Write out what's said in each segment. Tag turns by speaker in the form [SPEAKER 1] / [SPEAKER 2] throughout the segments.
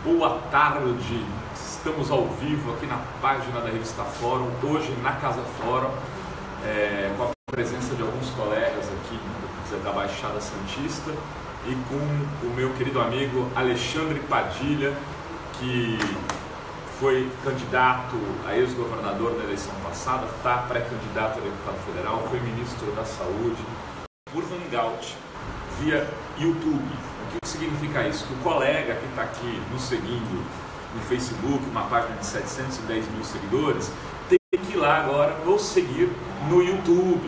[SPEAKER 1] Boa tarde, estamos ao vivo aqui na página da revista Fórum, hoje na Casa Fórum, com a presença de alguns colegas aqui da Baixada Santista e com o meu querido amigo Alexandre Padilha, que foi candidato a ex-governador na eleição passada, está pré-candidato a deputado federal, foi ministro da Saúde, por Hangout, via YouTube. O que significa isso? Que o colega que está aqui nos seguindo no Facebook, uma página de 710 mil seguidores, tem que ir lá agora nos seguir no YouTube,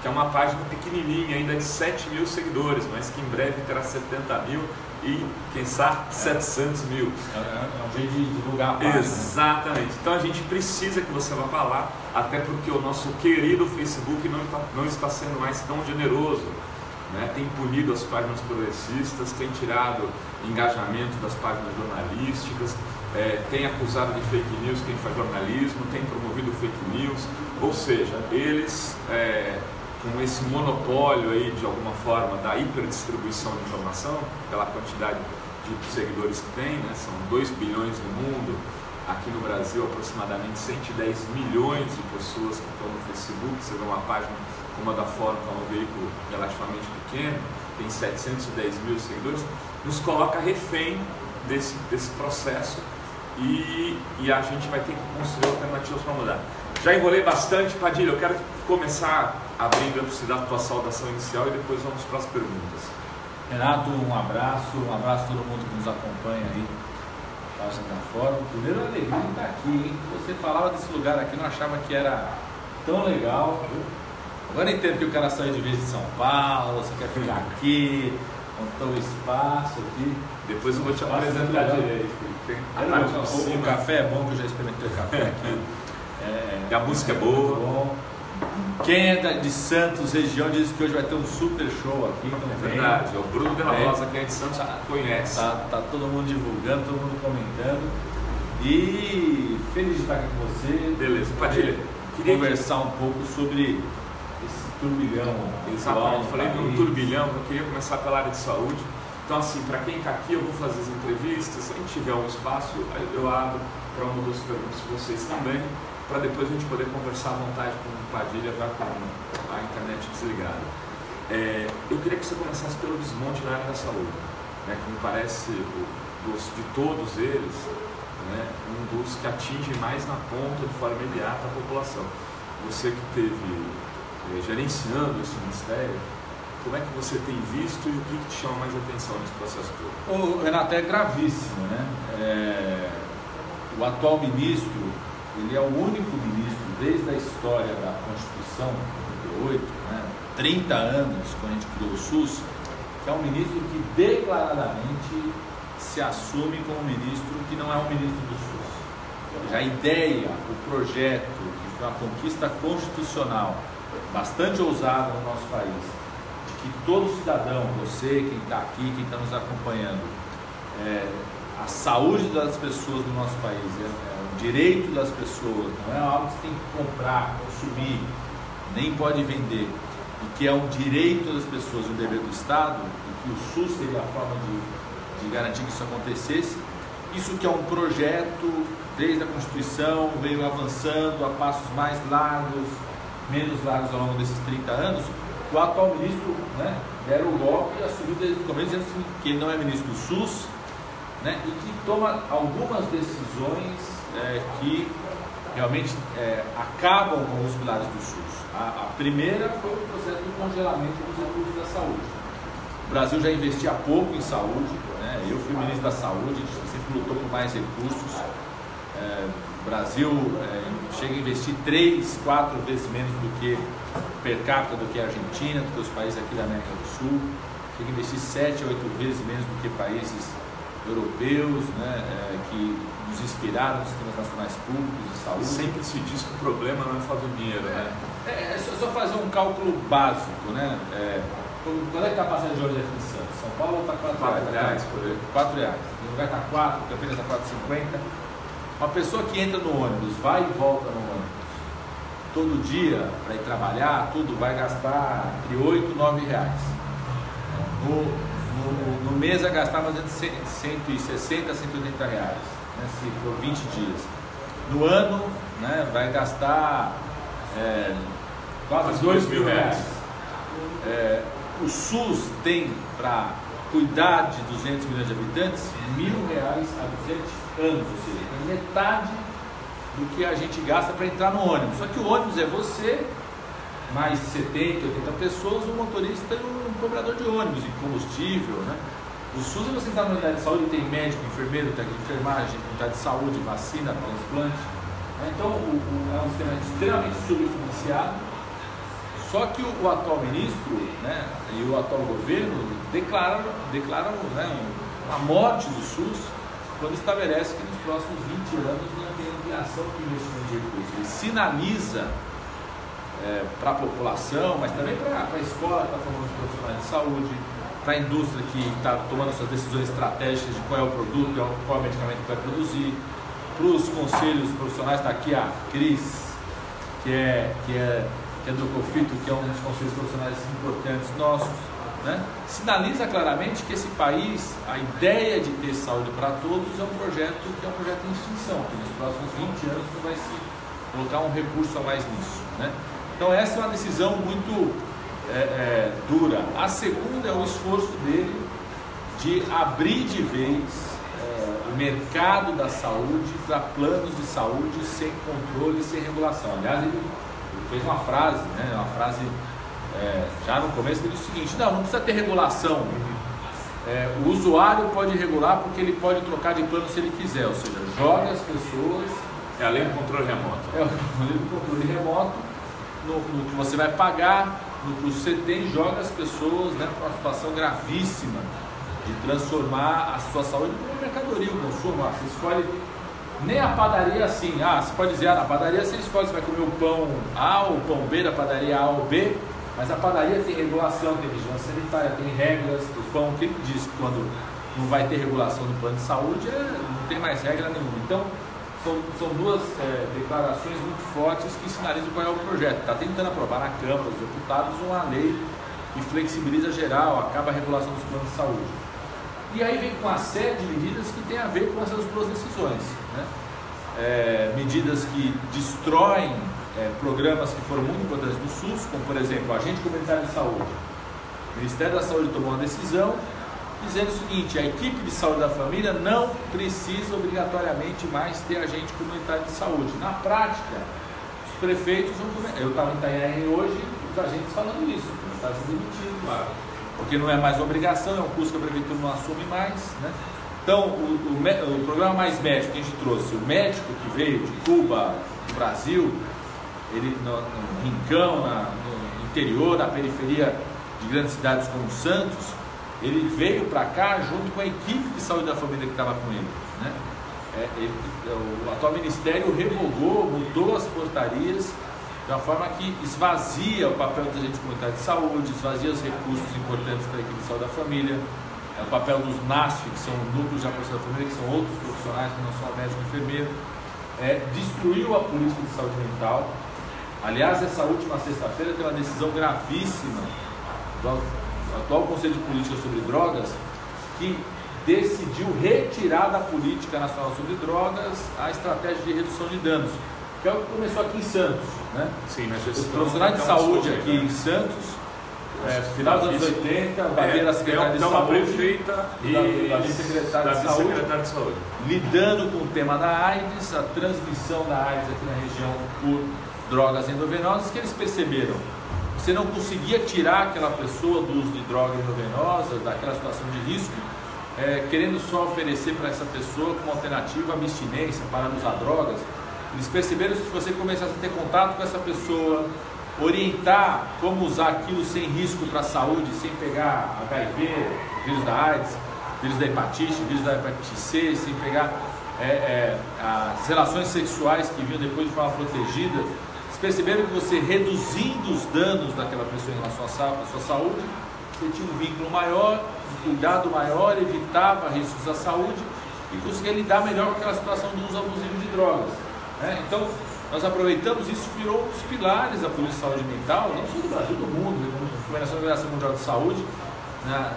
[SPEAKER 1] que é uma página pequenininha, ainda de 7 mil seguidores, mas que em breve terá 70 mil e, quem sabe, 700 mil.
[SPEAKER 2] É um jeito de divulgar a página.
[SPEAKER 1] Exatamente. Então a gente precisa que você vá para lá, até porque o nosso querido Facebook não está sendo mais tão generoso. Tem punido as páginas progressistas, tem tirado engajamento das páginas jornalísticas, tem acusado de fake news quem faz jornalismo, tem promovido fake news, ou seja, eles com esse monopólio aí de alguma forma da hiperdistribuição de informação, pela quantidade de seguidores que tem, são 2 bilhões no mundo, aqui no Brasil aproximadamente 110 milhões de pessoas que estão no Facebook. Você vê uma página como a da Fórum, que é um veículo relativamente pequeno, tem 710 mil seguidores, nos coloca refém desse processo e a gente vai ter que construir alternativas para mudar. Já enrolei bastante, Padilha, eu quero começar abrindo para você dar a tua saudação inicial e depois vamos para as perguntas.
[SPEAKER 2] Renato, um abraço a todo mundo que nos acompanha aí, página da Fórum. Primeiro, a alegria de estar aqui, hein? Você falava desse lugar aqui, não achava que era tão legal. Agora entendo que o cara saiu de vez de São Paulo, você quer ficar aqui, montou o espaço aqui.
[SPEAKER 1] Depois eu vou te apresentar direito.
[SPEAKER 2] O café é bom, que eu já experimentei o café aqui.
[SPEAKER 1] E a música é boa.
[SPEAKER 2] Bom. Quem é de Santos, região, diz que hoje vai ter um super show aqui.
[SPEAKER 1] É verdade, o Bruno de la Rosa, quem é de Santos, conhece.
[SPEAKER 2] Tá todo mundo divulgando, todo mundo comentando. E feliz de estar aqui com você.
[SPEAKER 1] Beleza, Padilha, queria
[SPEAKER 2] conversar um pouco sobre esse turbilhão.
[SPEAKER 1] Exatamente, falei de um turbilhão, eu queria começar pela área de saúde. Então, assim, para quem está aqui, eu vou fazer as entrevistas. Se a gente tiver um espaço, eu abro para uma das perguntas de vocês também, para depois a gente poder conversar à vontade com o Padilha, já com a internet desligada. Eu queria que você começasse pelo desmonte na área da saúde, que me parece, de todos eles, um dos que atinge mais na ponta, de forma imediata, a população. Você que esteve gerenciando esse ministério, como é que você tem visto e o que te chama mais atenção nesse processo todo?
[SPEAKER 2] O Renato, é gravíssimo, O atual ministro, ele é o único ministro desde a história da Constituição de 88, 30 anos, quando a gente criou o SUS, que é um ministro que declaradamente se assume como ministro que não é um ministro do SUS. Já a ideia, o projeto, que foi uma conquista constitucional bastante ousada no nosso país, de que todo cidadão, você, quem está aqui, quem está nos acompanhando, a saúde das pessoas do nosso país é um direito das pessoas, não é algo que você tem que comprar, consumir, nem pode vender, e que é um direito das pessoas, um dever do Estado, e que o SUS seria a forma de garantir que isso acontecesse. Isso que é um projeto, desde a Constituição, veio avançando a passos mais largos, menos largos ao longo desses 30 anos. O atual ministro deram o golpe e assumiu desde o começo, dizendo assim, que ele não é ministro do SUS, e que toma algumas decisões que realmente acabam com os pilares do SUS. A primeira foi o processo do congelamento dos recursos da saúde. O Brasil já investia pouco em saúde, eu fui ministro da saúde, a gente sempre lutou por mais recursos. O Brasil chega a investir 3, 4 vezes menos do que per capita do que a Argentina, do que os países aqui da América do Sul, chega a investir 7, 8 vezes menos do que países europeus, que nos inspiraram nos sistemas nacionais públicos de saúde.
[SPEAKER 1] Sempre se diz que o problema não é só do dinheiro,
[SPEAKER 2] É só fazer um cálculo básico, Quando é que está a passagem de ônibus aqui em Santos? São Paulo está R$4 por aí. R$4. No lugar está 4, Campinas está R$4,50. Uma pessoa que entra no ônibus, vai e volta no ônibus, todo dia para ir trabalhar, tudo vai gastar entre R$8 e R$9. no mês vai gastar mais ou menos 160 a 180 reais, né, se for 20 dias. No ano, né, vai gastar quase 2 mil reais. O SUS tem para cuidar de 200 milhões de habitantes R$1.000 a 200 anos, ou seja, metade do que a gente gasta para entrar no ônibus. Só que o ônibus é você, mais 70, 80 pessoas, um motorista e um cobrador de ônibus, e combustível, né? O SUS é você entrar na unidade de saúde, tem médico, enfermeiro, técnico de enfermagem, unidade de saúde, vacina, transplante. Então é um sistema extremamente subfinanciado. Só que o atual ministro, né, e o atual governo declaram né, a morte do SUS quando estabelece que nos próximos 20 anos não tem ampliação de investimento de recursos. Ele sinaliza para a população, mas também para a escola que está formando os profissionais de saúde, para a indústria que está tomando suas decisões estratégicas de qual é o produto, qual é o medicamento que vai produzir, para os conselhos profissionais. Está aqui a Cris, que é do COFITO, que é um dos conselhos profissionais importantes nossos, né? Sinaliza claramente que esse país, a ideia de ter saúde para todos é um projeto em extinção, que nos próximos 20 anos não vai se colocar um recurso a mais nisso, né? Então essa é uma decisão muito dura. A segunda é o esforço dele de abrir de vez o mercado da saúde para planos de saúde sem controle, sem regulação. Aliás, ele fez uma frase, né? Uma frase já no começo, ele disse o seguinte: não precisa ter regulação, o usuário pode regular porque ele pode trocar de plano se ele quiser, ou seja, joga as pessoas.
[SPEAKER 1] É a lei do controle remoto.
[SPEAKER 2] É a lei do controle remoto, no que você vai pagar, no que você tem, joga as pessoas, né, para uma situação gravíssima de transformar a sua saúde como mercadoria, o consumo. Você escolhe, nem a padaria assim, você pode dizer, na padaria você escolhe se vai comer o pão A ou o pão B da padaria A ou B, mas a padaria tem regulação, tem vigilância sanitária, tem regras. O pão, que ele diz que quando não vai ter regulação do plano de saúde, não tem mais regra nenhuma. Então, são duas declarações muito fortes que sinalizam qual é o projeto. Está tentando aprovar na Câmara dos Deputados uma lei que flexibiliza geral, acaba a regulação dos planos de saúde. E aí vem com uma série de medidas que tem a ver com essas duas decisões, né? Medidas que destroem programas que foram muito importantes do SUS, como por exemplo, o agente comunitário de saúde. O Ministério da Saúde tomou uma decisão dizendo o seguinte: a equipe de saúde da família não precisa obrigatoriamente mais ter agente comunitário de saúde. Na prática, os prefeitos vão começar. Eu estava em Itanhaém hoje, os agentes falando isso, que está sendo demitido, claro, porque não é mais obrigação, é um custo que a prefeitura não assume mais, né? Então, o programa Mais Médico que a gente trouxe, o médico que veio de Cuba, do Brasil, ele no Rincão, no interior, na periferia de grandes cidades como Santos, ele veio para cá junto com a equipe de saúde da família que estava com ele, né? O atual ministério revogou, mudou as portarias de uma forma que esvazia o papel dos agentes comunitários de saúde, esvazia os recursos importantes para a equipe de saúde da família, o papel dos NASF, que são núcleos de apoio da família, que são outros profissionais que não são médico e enfermeiro, destruiu a política de saúde mental. Aliás, essa última sexta-feira tem uma decisão gravíssima do atual Conselho de Política sobre Drogas, que decidiu retirar da Política Nacional sobre Drogas a estratégia de redução de danos, que é o que começou aqui em Santos, né?
[SPEAKER 1] Sim,
[SPEAKER 2] os profissionais de saúde aqui em Santos, final dos anos 80, da Secretaria de Saúde,
[SPEAKER 1] prefeita e
[SPEAKER 2] da Secretária de Saúde, lidando com o tema da AIDS, a transmissão da AIDS aqui na região por drogas endovenosas, que eles perceberam. Você não conseguia tirar aquela pessoa do uso de droga endovenosa, daquela situação de risco, querendo só oferecer para essa pessoa como alternativa a abstinência, parar de usar drogas. Eles perceberam que se você começasse a ter contato com essa pessoa, orientar como usar aquilo sem risco para a saúde, sem pegar HIV, vírus da AIDS, vírus da hepatite, vírus da hepatite C, sem pegar as relações sexuais que vinham depois de forma protegida. Perceberam que você, reduzindo os danos daquela pessoa em relação à sua saúde, você tinha um vínculo maior, um cuidado maior, evitava riscos à saúde e conseguia lidar melhor com aquela situação do uso abusivo de drogas, né? Então, nós aproveitamos isso, virou um dos pilares da política de saúde mental, não só do Brasil, do mundo, a Organização Mundial de Saúde,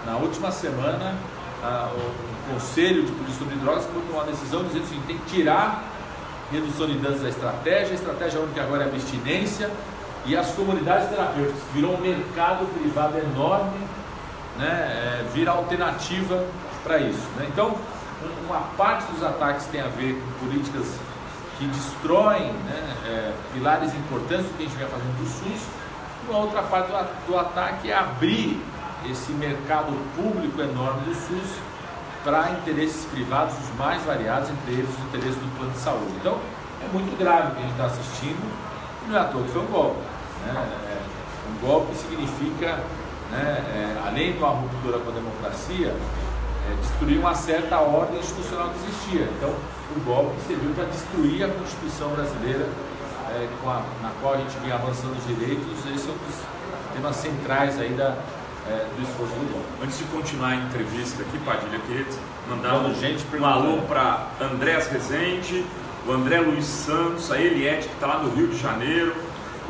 [SPEAKER 2] na última semana, o Conselho de Política sobre Drogas tomou uma decisão dizendo que tem que tirar redução de danos da estratégia. A estratégia única agora é a abstinência, e as comunidades terapêuticas, que virou um mercado privado enorme, né, vira alternativa para isso, né? Então, uma parte dos ataques tem a ver com políticas que destroem, né, pilares importantes do que a gente vem fazendo do SUS. Uma outra parte do ataque é abrir esse mercado público enorme do SUS para interesses privados os mais variados, entre eles os interesses do plano de saúde. Então, é muito grave o que a gente está assistindo, e não é à toa que foi um golpe, né? Um golpe significa, né, além de uma ruptura com a democracia, destruir uma certa ordem institucional que existia. Então, o golpe serviu para destruir a Constituição brasileira, na qual a gente vinha avançando os direitos. Esse é um dos temas centrais aí do esforço do golpe.
[SPEAKER 1] Antes de continuar a entrevista aqui, Padilha, eu queria mandar um
[SPEAKER 2] alô
[SPEAKER 1] alô para Andrés Rezende, o André Luiz Santos, a Eliette, que está lá no Rio de Janeiro,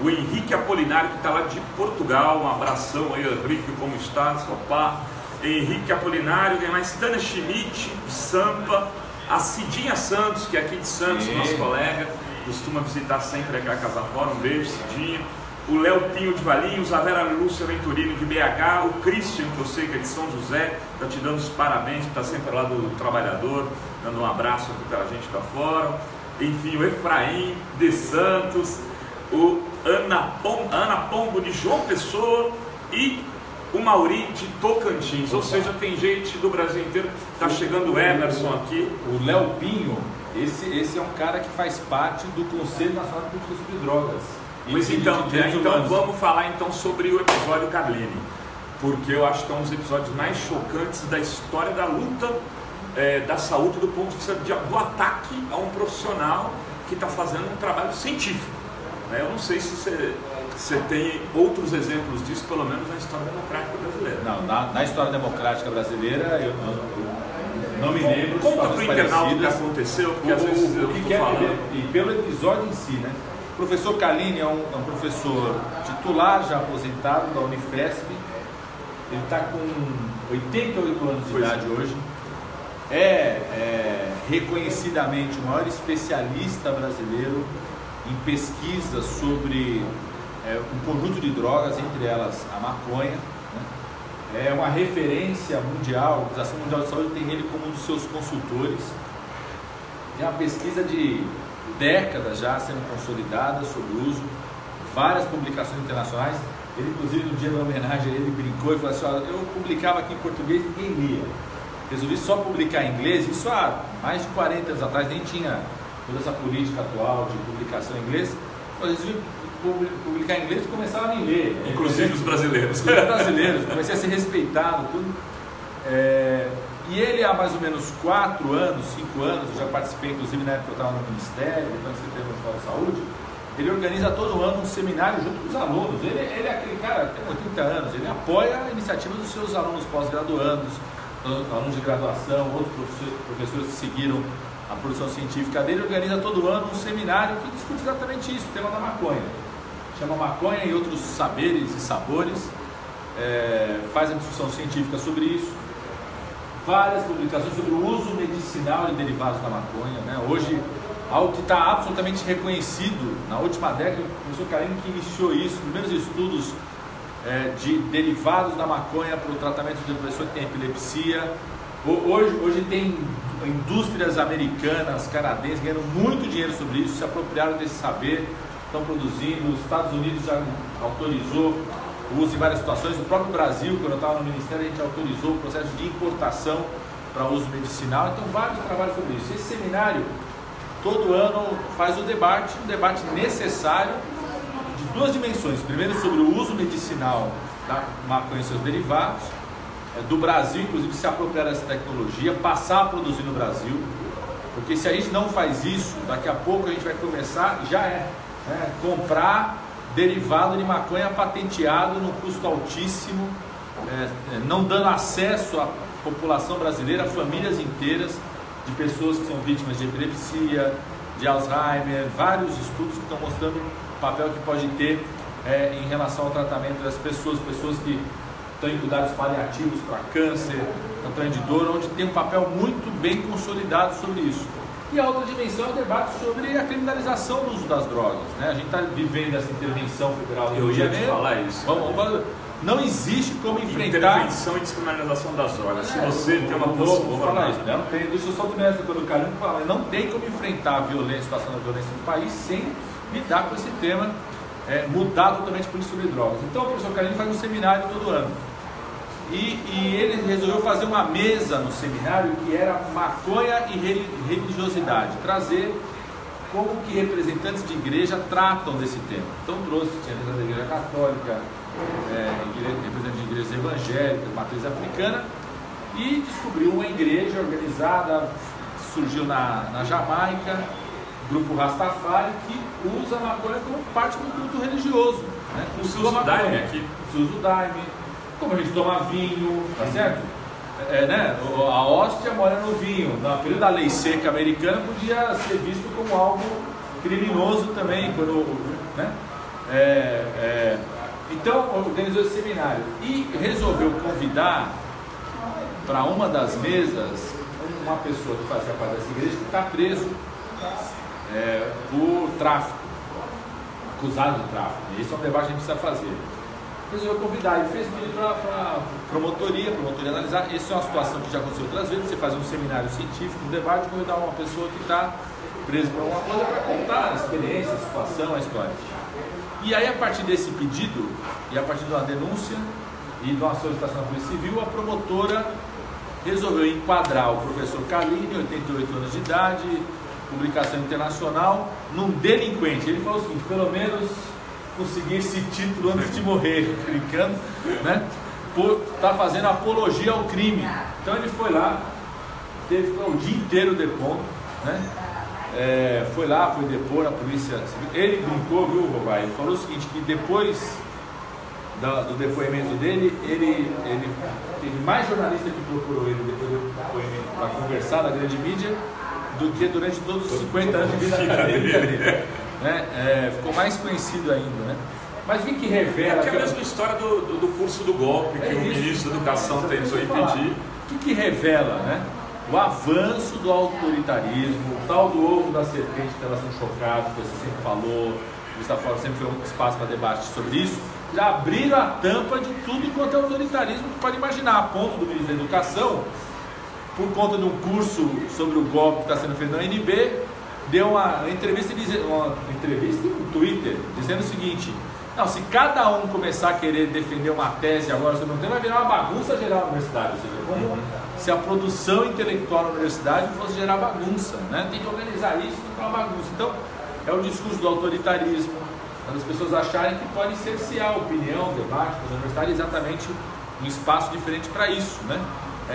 [SPEAKER 1] o Henrique Apolinário, que está lá de Portugal. Um abração aí, Henrique, como está? Sua pá. Henrique Apolinário, tem mais Tânia Schmidt, de Sampa, a Cidinha Santos, que é aqui de Santos, nosso colega, costuma visitar sempre aqui a Casa Fora. Um beijo, Cidinha. O Léo Pinho de Valinhos, a Vera Lúcia Venturino de BH, o Christian, que eu sei que é de São José, está te dando os parabéns, está sempre lá do Trabalhador, dando um abraço aqui para a gente da fora. Enfim, o Efraim de Santos, o Ana Pombo de João Pessoa e o Mauri de Tocantins. Ou seja, tem gente do Brasil inteiro. Está chegando o Emerson aqui.
[SPEAKER 2] O Léo Pinho, esse é um cara que faz parte do Conselho Nacional de Política sobre Drogas.
[SPEAKER 1] Mas então vamos falar então sobre o episódio Carlini, porque eu acho que é um dos episódios mais chocantes da história da luta da saúde, do ponto de vista do ataque a um profissional que está fazendo um trabalho científico, né? Eu não sei se você tem outros exemplos disso, pelo menos na história democrática brasileira.
[SPEAKER 2] Não, na história democrática brasileira eu não me lembro.
[SPEAKER 1] Conta para o internauta o que aconteceu, porque às vezes eu estou falando.
[SPEAKER 2] E pelo episódio em si, né? O professor Carlini é um professor titular, já aposentado da Unifesp. Ele está com 88 anos de idade hoje. É reconhecidamente o maior especialista brasileiro em pesquisa sobre um conjunto de drogas, entre elas a maconha, né? É uma referência mundial. A Organização Mundial de Saúde tem ele como um dos seus consultores. Tem uma pesquisa de décadas já sendo consolidada sobre o uso, várias publicações internacionais. Ele, inclusive, no dia da homenagem, ele brincou e falou assim: olha, eu publicava aqui em português e ninguém lia. Resolvi só publicar em inglês. Isso há mais de 40 anos atrás, nem tinha toda essa política atual de publicação em inglês. Eu resolvi publicar em inglês e começaram a me ler.
[SPEAKER 1] Inclusive os brasileiros.
[SPEAKER 2] Comecei a ser respeitado, tudo. E ele há mais ou menos 4 anos, 5 anos, eu já participei, inclusive na época que eu estava no Ministério, depois que eu estava na Saúde. Ele organiza todo ano um seminário junto com os alunos. Ele é aquele cara, tem 80 anos, ele apoia a iniciativa dos seus alunos pós-graduandos, alunos de graduação, outros professores que seguiram a produção científica dele. Organiza todo ano um seminário que discute exatamente isso, o tema da maconha. Chama Maconha e Outros Saberes e Sabores. Faz a discussão científica sobre isso. Várias publicações sobre o uso medicinal de derivados da maconha, né? Hoje, algo que está absolutamente reconhecido na última década. O professor Carlini que iniciou isso, primeiros estudos de derivados da maconha para o tratamento de pessoa que tem epilepsia. Hoje tem indústrias americanas, canadenses ganhando muito dinheiro sobre isso, se apropriaram desse saber, estão produzindo. Os Estados Unidos já autorizou o uso em várias situações. O próprio Brasil, quando eu estava no Ministério, a gente autorizou o processo de importação para uso medicinal. Então, vários trabalhos sobre isso. Esse seminário, todo ano, faz um debate necessário de 2 dimensões. Primeiro, sobre o uso medicinal da maconha e seus derivados, do Brasil, inclusive, se apropriar dessa tecnologia, passar a produzir no Brasil, porque se a gente não faz isso, daqui a pouco a gente vai começar, comprar derivado de maconha patenteado num custo altíssimo, não dando acesso à população brasileira, a famílias inteiras de pessoas que são vítimas de epilepsia, de Alzheimer. Vários estudos que estão mostrando o papel que pode ter em relação ao tratamento das pessoas que estão em cuidados paliativos para câncer, campanha de dor, onde tem um papel muito bem consolidado sobre isso. E a outra dimensão é o debate sobre a criminalização do uso das drogas, né? A gente está vivendo essa intervenção federal no Rio de Janeiro.
[SPEAKER 1] Eu ia te falar isso.
[SPEAKER 2] Não existe como enfrentar...
[SPEAKER 1] Intervenção e descriminalização das drogas. Se você tem uma posição...
[SPEAKER 2] Vou falar isso, né? Não tem, deixa eu só terminar essa coisa do Carlinhos falar, mas não tem como enfrentar a violência, a situação da violência no país sem lidar com esse tema, mudar totalmente por isso sobre drogas. Então o professor Carlinhos faz um seminário todo ano. E ele resolveu fazer uma mesa no seminário que era maconha e religiosidade, trazer como que representantes de igreja tratam desse tema. Então trouxe, tinha representantes da igreja católica, representantes de igrejas evangélicas, matriz africana, e descobriu uma igreja organizada, surgiu na Jamaica, grupo Rastafari, que usa a maconha como parte do culto religioso, né?
[SPEAKER 1] Se usa o daime aqui.
[SPEAKER 2] Se usa o daime, como a gente toma vinho, tá certo? Né? A hóstia mora no vinho. No período da lei seca americana podia ser visto como algo criminoso também, quando, né? Então organizou esse seminário e resolveu convidar para uma das mesas uma pessoa que fazia parte dessa igreja que está preso por tráfico, acusado de tráfico. Esse é um debate que a gente precisa fazer. Resolveu convidar e fez pedido para a promotoria analisar. Essa é uma situação que já aconteceu outras vezes. Você faz um seminário científico, um debate, convidar uma pessoa que está presa por alguma coisa para contar a experiência, a situação, a história. E aí, a partir desse pedido, e a partir de uma denúncia e de uma solicitação da Polícia Civil, a promotora resolveu enquadrar o professor Carlini, 88 anos de idade, publicação internacional, num delinquente. Ele falou o seguinte: pelo menos conseguir esse título antes de morrer, brincando, né? Por estar fazendo apologia ao crime. Então ele foi lá, ficou o dia inteiro depondo, né? Foi lá, foi depor na polícia civil. Ele brincou, viu, Robai? Ele falou o seguinte, que depois do depoimento dele, ele teve mais jornalista que procurou ele depois do depoimento para conversar na grande mídia do que durante todos os 50 anos de vida acadêmica dele. Ficou mais conhecido ainda, né? Mas o que revela...
[SPEAKER 1] É a mesma história do curso do golpe que o ministro da Educação tentou impedir.
[SPEAKER 2] O que revela, né? O avanço do autoritarismo, o tal do ovo da serpente que estava sendo chocado, que você sempre falou, o Gustavo Fora sempre foi um espaço para debate sobre isso. Já abriram a tampa de tudo quanto é autoritarismo que pode imaginar, a ponto do ministro da Educação, por conta de um curso sobre o golpe que está sendo feito na UNB, deu uma entrevista e um Twitter dizendo o seguinte: não, se cada um começar a querer defender uma tese agora sobre um tema, vai virar uma bagunça geral na universidade. Ou seja, como se a produção intelectual na universidade fosse gerar bagunça, né? Tem que organizar isso para uma bagunça. Então, é o discurso do autoritarismo, as pessoas acharem que pode cercear a opinião, o debate da universidade, exatamente um espaço diferente para isso, né?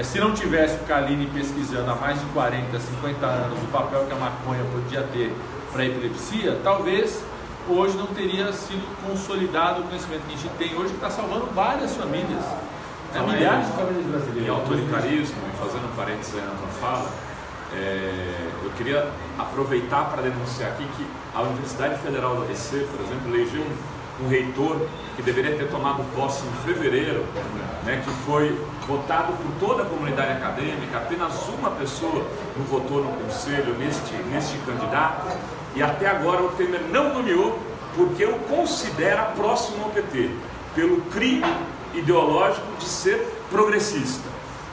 [SPEAKER 2] Se não tivesse o Carlini pesquisando há mais de 40, 50 anos o papel que a maconha podia ter para a epilepsia, talvez hoje não teria sido consolidado o conhecimento que a gente tem hoje, que está salvando várias famílias, milhares de famílias brasileiras.
[SPEAKER 1] Em autoritarismo, e fazendo parênteses aí na tua fala, eu queria aproveitar para denunciar aqui que a Universidade Federal do ABC, por exemplo, elegeu um reitor que deveria ter tomado posse em fevereiro, né, que foi votado por toda a comunidade acadêmica, apenas uma pessoa não votou no conselho neste candidato, e até agora o Temer não nomeou porque o considera próximo ao PT, pelo crime ideológico de ser progressista.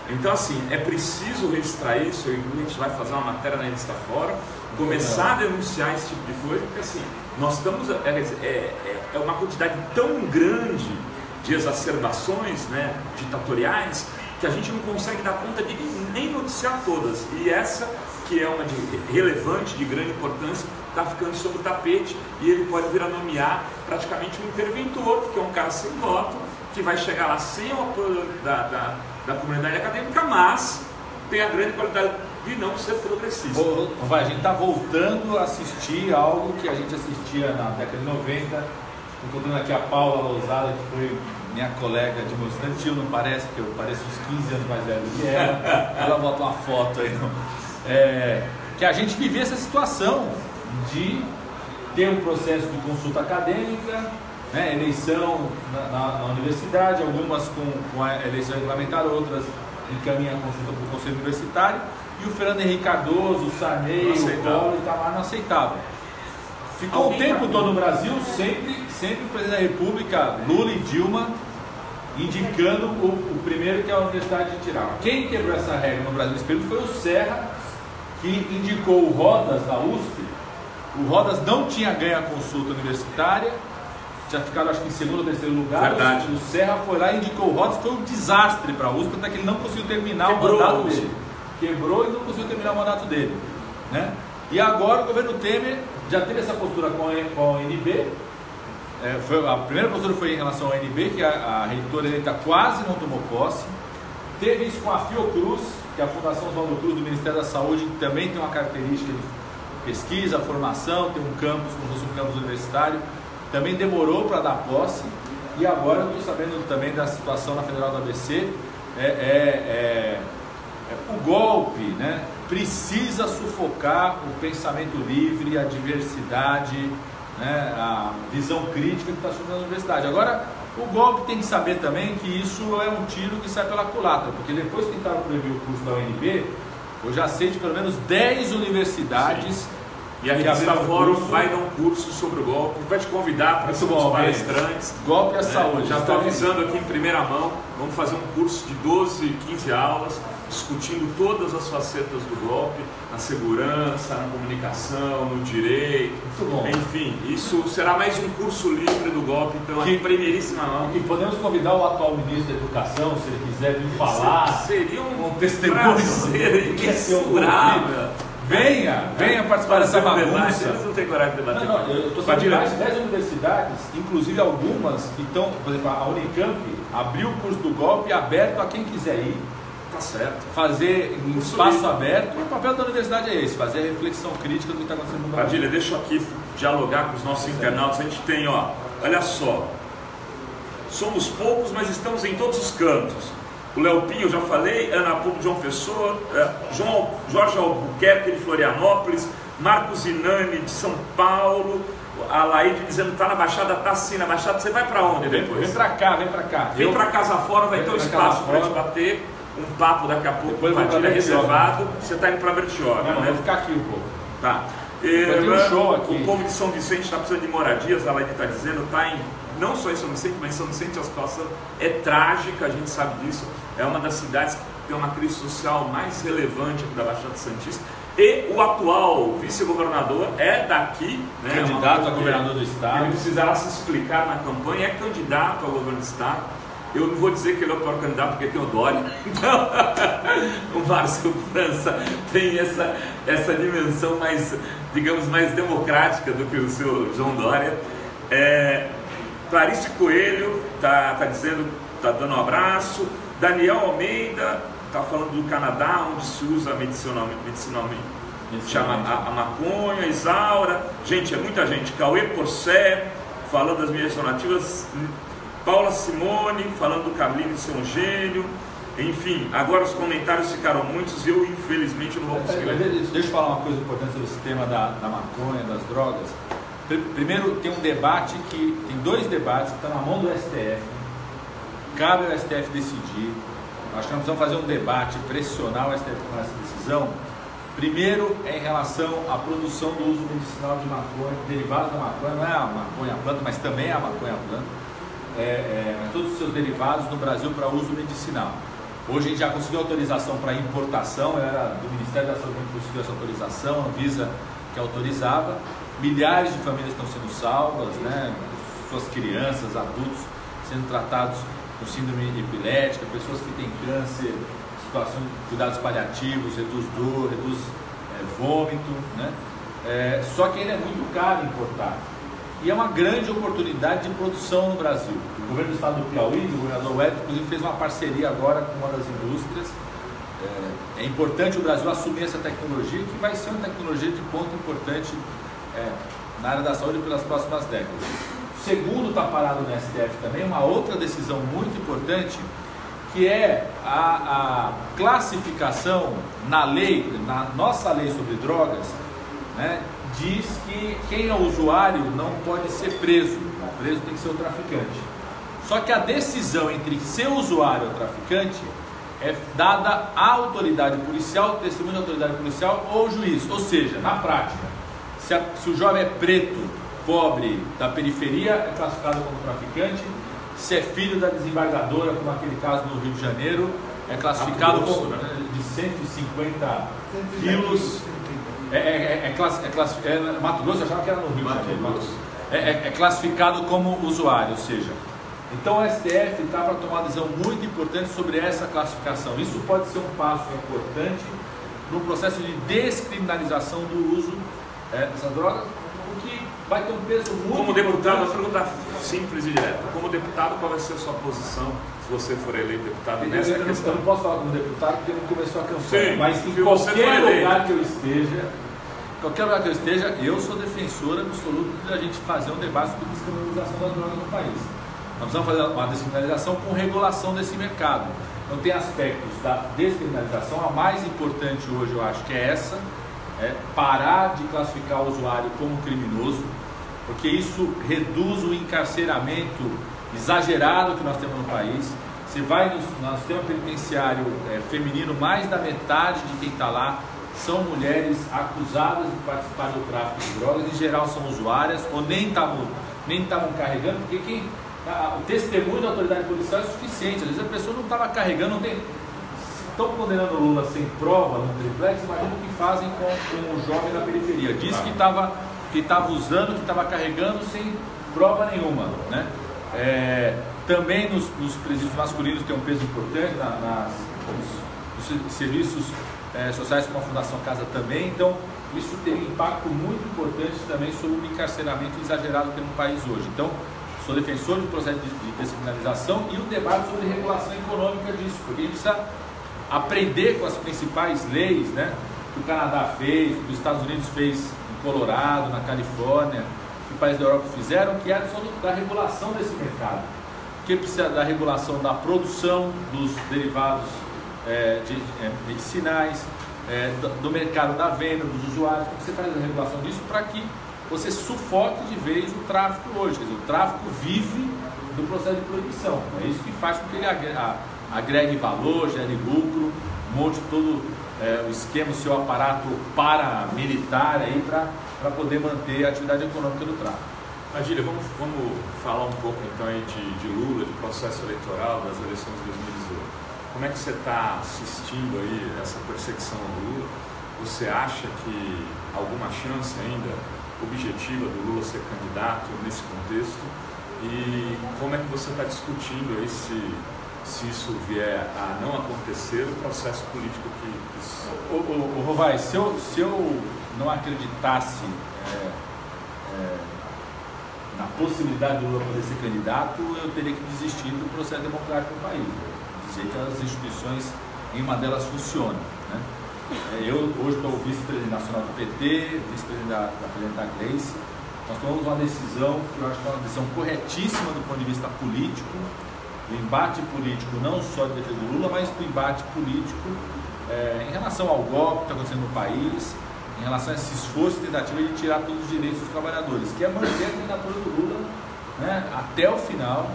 [SPEAKER 1] Então, assim, é preciso registrar isso. A gente vai fazer uma matéria na revista Fora, começar a denunciar esse tipo de coisa, porque assim, nós estamos, é uma quantidade tão grande de exacerbações, né, ditatoriais, que a gente não consegue dar conta de nem noticiar todas. E essa, que é uma relevante, de grande importância, está ficando sobre o tapete, e ele pode vir a nomear praticamente um interventor, que é um cara sem voto, que vai chegar lá sem o apoio da comunidade acadêmica, mas tem a grande qualidade de não ser progressista.
[SPEAKER 2] A gente está voltando a assistir algo que a gente assistia na década de 90, encontrando aqui a Paula Lousada, que foi minha colega de moço estudantil, não parece, que eu pareço uns 15 anos mais velho que ela bota uma foto aí, que a gente vivia essa situação de ter um processo de consulta acadêmica, né, eleição na universidade, algumas com a eleição regulamentar, outras encaminham a consulta para o Conselho Universitário, e o Fernando Henrique Cardoso, o Sarney, o Collor, Itamar não aceitavam. Ficou o tempo todo no Brasil, sempre o presidente da República, Lula e Dilma, indicando o primeiro que é a universidade de tirar. Quem quebrou essa regra no Brasil nesse período foi o Serra, que indicou o Rodas da USP. O Rodas não tinha ganho a consulta universitária, tinha ficado acho que em segundo ou terceiro lugar.
[SPEAKER 1] Verdade.
[SPEAKER 2] O Serra foi lá e indicou o Rodas, foi um desastre para a USP, até que ele não conseguiu terminar o mandato dele. Quebrou e não conseguiu terminar o mandato dele, né? E agora o governo Temer já teve essa postura com a UNB. A primeira postura foi em relação à UNB, que a reitora eleita quase não tomou posse. Teve isso com a Fiocruz, que é a Fundação Oswaldo Cruz do Ministério da Saúde, que também tem uma característica de pesquisa, formação, tem um campus, como se fosse um campus universitário. Também demorou para dar posse. E agora eu estou sabendo também da situação na Federal do ABC. O golpe, né, precisa sufocar o pensamento livre, a diversidade, né, a visão crítica que está surgindo na universidade. Agora, o golpe tem que saber também que isso é um tiro que sai pela culatra, porque depois que tentaram proibir o curso da UNB, eu já sei de pelo menos 10 universidades.
[SPEAKER 1] Sim. E a revista Fórum vai dar um curso sobre o golpe, vai te convidar para ser os palestrantes.
[SPEAKER 2] Golpe à saúde.
[SPEAKER 1] Já estou avisando aqui em primeira mão, vamos fazer um curso de 12, 15 aulas, discutindo todas as facetas do golpe, na segurança, na comunicação, no direito.
[SPEAKER 2] Muito bom.
[SPEAKER 1] Enfim, isso será mais um curso livre do golpe, então aqui em primeiríssima mão.
[SPEAKER 2] E podemos convidar o atual ministro da Educação, se ele quiser vir falar.
[SPEAKER 1] Seria um
[SPEAKER 2] testemunho.
[SPEAKER 1] Prazer imensurável.
[SPEAKER 2] Venha participar dessa bagunça.
[SPEAKER 1] Eles não têm coragem de debater.
[SPEAKER 2] Não, eu estou sabendo de mais de 10 universidades, inclusive algumas que estão, por exemplo, a Unicamp abriu o curso do golpe aberto a quem quiser ir.
[SPEAKER 1] Tá certo.
[SPEAKER 2] Fazer em espaço aberto. O papel da universidade é esse, fazer a reflexão crítica do que está acontecendo no Brasil.
[SPEAKER 1] Padilha, deixa eu aqui dialogar com os nossos internautas. A gente tem, olha só, somos poucos, mas estamos em todos os cantos. O Léo Pinho, eu já falei, Ana Pouco de João Pessoa, Jorge Albuquerque de Florianópolis, Marcos Inani de São Paulo, a Laíde dizendo que está na Baixada, está sim na Baixada. Você vai para onde depois?
[SPEAKER 2] Vem para cá.
[SPEAKER 1] Vem para Casa Fora, vai ter um espaço para te bater, um papo daqui a pouco, Padilha reservado. Você está indo para Bertioga, né?
[SPEAKER 2] Vou ficar aqui um pouco.
[SPEAKER 1] Tá.
[SPEAKER 2] Tem um show aqui.
[SPEAKER 1] O povo de São Vicente está precisando de moradias, a Laíde está dizendo, está em... Não só em São Vicente, mas em São Vicente a situação é trágica, a gente sabe disso. É uma das cidades que tem uma crise social mais relevante aqui da Baixada Santista. E o atual vice-governador é daqui, né?
[SPEAKER 2] Candidato a governador do estado.
[SPEAKER 1] Ele precisará se explicar na campanha, é candidato ao governo do estado. Eu não vou dizer que ele é o pior candidato porque tem o Dória. Então, o Márcio França tem essa dimensão mais, digamos, mais democrática do que o seu João Dória. Clarice Coelho está dizendo, está dando um abraço. Daniel Almeida está falando do Canadá, onde se usa medicinalmente chama a maconha. Isaura, gente, é muita gente. Cauê Porcé falando das minhas nativas. Paula Simone falando do Carlinhos ser um gênio. Enfim, agora os comentários ficaram muitos e eu infelizmente não vou conseguir ler.
[SPEAKER 2] Deixa eu falar uma coisa importante sobre esse tema da maconha, das drogas. Primeiro, tem um debate tem 2 debates que estão na mão do STF. Cabe ao STF decidir. Acho que nós precisamos fazer um debate, pressionar o STF com essa decisão. Primeiro é em relação à produção do uso medicinal de maconha, derivados da maconha, não é a maconha planta, mas também é a maconha planta. Todos os seus derivados no Brasil para uso medicinal. Hoje a gente já conseguiu autorização para importação, era do Ministério da Saúde que conseguiu essa autorização, a Anvisa que autorizava. Milhares de famílias estão sendo salvas, né? Suas crianças, adultos sendo tratados com síndrome epilética, pessoas que têm câncer, situação de cuidados paliativos, reduz dor, reduz vômito, né? Só que ainda é muito caro importar. E é uma grande oportunidade de produção no Brasil. O governo do estado do Piauí, o governador Wellington, inclusive fez uma parceria agora com uma das indústrias. É importante o Brasil assumir essa tecnologia, que vai ser uma tecnologia de ponto importante na área da saúde pelas próximas décadas. O segundo está parado no STF também, uma outra decisão muito importante, que é a classificação na lei, na nossa lei sobre drogas, né, diz que quem é usuário não pode ser preso, o preso tem que ser o traficante. Só que a decisão entre ser usuário ou traficante é dada à autoridade policial, testemunho da autoridade policial ou juiz. Ou seja, na prática, se o jovem é preto, pobre, da periferia, é classificado como traficante. Se é filho da desembargadora, como aquele caso no Rio de Janeiro, é classificado como de 150 quilos. Mato Grosso, eu achava que era no Rio de Janeiro. É classificado como usuário, ou seja, então o STF está para tomar uma decisão muito importante sobre essa classificação. Isso pode ser um passo importante no processo de descriminalização do uso dessas drogas, o que vai ter um peso muito
[SPEAKER 1] Como deputado, uma
[SPEAKER 2] importante.
[SPEAKER 1] pergunta simples e direta. Como deputado, qual vai ser a sua posição se você for eleito deputado nessa questão?
[SPEAKER 2] Eu não posso falar como deputado porque não começou a campanha,
[SPEAKER 1] Sim,
[SPEAKER 2] mas em
[SPEAKER 1] se você for
[SPEAKER 2] qualquer
[SPEAKER 1] eleito.
[SPEAKER 2] lugar que eu esteja, eu sou defensor absoluto de a gente fazer um debate sobre descriminalização das drogas no país. Nós precisamos fazer uma descriminalização com regulação desse mercado. Então tem aspectos da descriminalização, a mais importante hoje eu acho que é essa, parar de classificar o usuário como criminoso, porque isso reduz o encarceramento exagerado que nós temos no país. Você vai no sistema penitenciário feminino, mais da metade de quem está lá são mulheres acusadas de participar do tráfico de drogas, em geral são usuárias, ou nem estavam carregando, porque o testemunho da autoridade policial é suficiente. Às vezes a pessoa não estava carregando, estão condenando o Lula sem prova no triplex, imagina o que fazem com o jovem na periferia. Diz que estava usando, que estava carregando sem prova nenhuma, né? Também nos presídios masculinos tem um peso importante, nos serviços sociais como a Fundação Casa também. Então isso tem um impacto muito importante também sobre o encarceramento exagerado que tem no país hoje. Então sou defensor do processo de descriminalização e o debate sobre regulação econômica disso, porque a gente precisa aprender com as principais leis, né, que o Canadá fez, que os Estados Unidos fez em Colorado, na Califórnia, que os países da Europa fizeram, que é a questão da regulação desse mercado, que precisa da regulação da produção dos derivados medicinais, do mercado da venda, dos usuários. Como você faz a regulação disso para que você sufoque de vez o tráfico hoje? Quer dizer, o tráfico vive do processo de proibição. É isso que faz com que ele agregue valor, gere lucro, monte todo o esquema, o seu aparato paramilitar aí para poder manter a atividade econômica do tráfico.
[SPEAKER 1] Agília, vamos falar um pouco então aí de Lula, de processo eleitoral, das eleições de 2018. Como é que você está assistindo aí essa perseguição ao Lula? Você acha que alguma chance ainda objetiva do Lula ser candidato nesse contexto? E como é que você está discutindo aí se isso vier a não acontecer, o processo político que...
[SPEAKER 2] Rovai, se eu não acreditasse na possibilidade do Lula poder ser candidato, eu teria que desistir do processo democrático no país. Dizer que as instituições, nenhuma delas funciona, né? Eu hoje estou vice-presidente nacional do PT, vice-presidente da presidente da Gleice. Nós tomamos uma decisão que eu acho que é uma decisão corretíssima do ponto de vista político, do embate político não só de defesa do Lula, mas do embate político em relação ao golpe que está acontecendo no país, em relação a esse esforço e tentativa de tirar todos os direitos dos trabalhadores, que é manter a candidatura do Lula, né, até o final.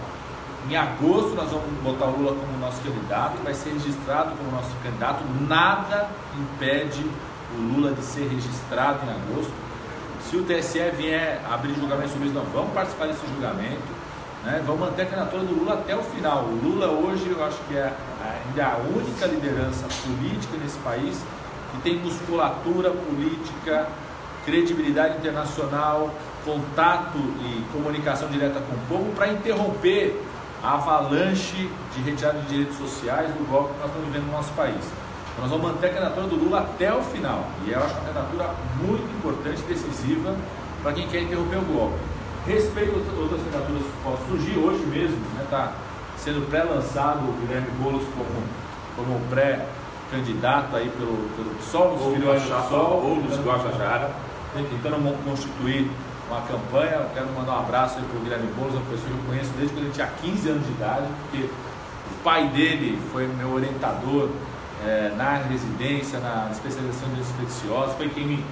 [SPEAKER 2] Em agosto nós vamos botar o Lula como nosso candidato, vai ser registrado como nosso candidato. Nada impede o Lula de ser registrado em agosto. Se o TSE vier abrir julgamento sobre isso, nós vamos participar desse julgamento, né? Vamos manter a candidatura do Lula até o final. O Lula hoje eu acho que é ainda a única liderança política nesse país que tem musculatura política, credibilidade internacional, contato e comunicação direta com o povo para interromper a avalanche de retirada de direitos sociais do golpe que nós estamos vivendo no nosso país. Então, nós vamos manter a candidatura do Lula até o final. E eu acho uma candidatura muito importante, decisiva, para quem quer interromper o golpe. Respeito às outras candidaturas que possam surgir hoje mesmo, está sendo pré-lançado o Guilherme Boulos como pré-candidato aí pelo PSOL,
[SPEAKER 1] ou dos Guajajara,
[SPEAKER 2] tentando constituir uma campanha. Eu quero mandar um abraço aí para o Guilherme Boulos, uma pessoa que eu conheço desde quando ele tinha 15 anos de idade, porque o pai dele foi meu orientador na residência, na especialização de doenças infecciosas, foi quem me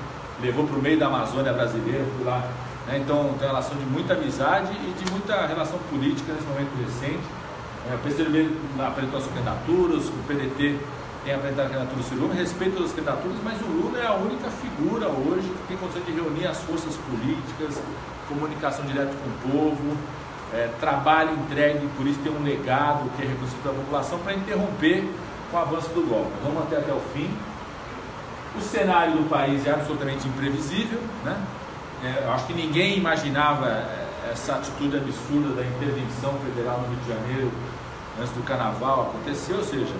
[SPEAKER 2] levou para o meio da Amazônia brasileira, fui lá. Né? Então tem uma relação de muita amizade e de muita relação política nesse momento recente. O PCdoB apresentou as candidaturas, o PDT tem apresentado a candidatura do Ciro Gomes, respeito as candidaturas, mas o Lula é a única figura hoje que tem condição de reunir as forças políticas, comunicação direta com o povo, trabalho entregue, por isso tem um legado que é reconhecido pela população para interromper com o avanço do golpe. Vamos manter até o fim. O cenário do país é absolutamente imprevisível, né? Eu acho que ninguém imaginava essa atitude absurda da intervenção federal no Rio de Janeiro antes do carnaval acontecer, ou seja,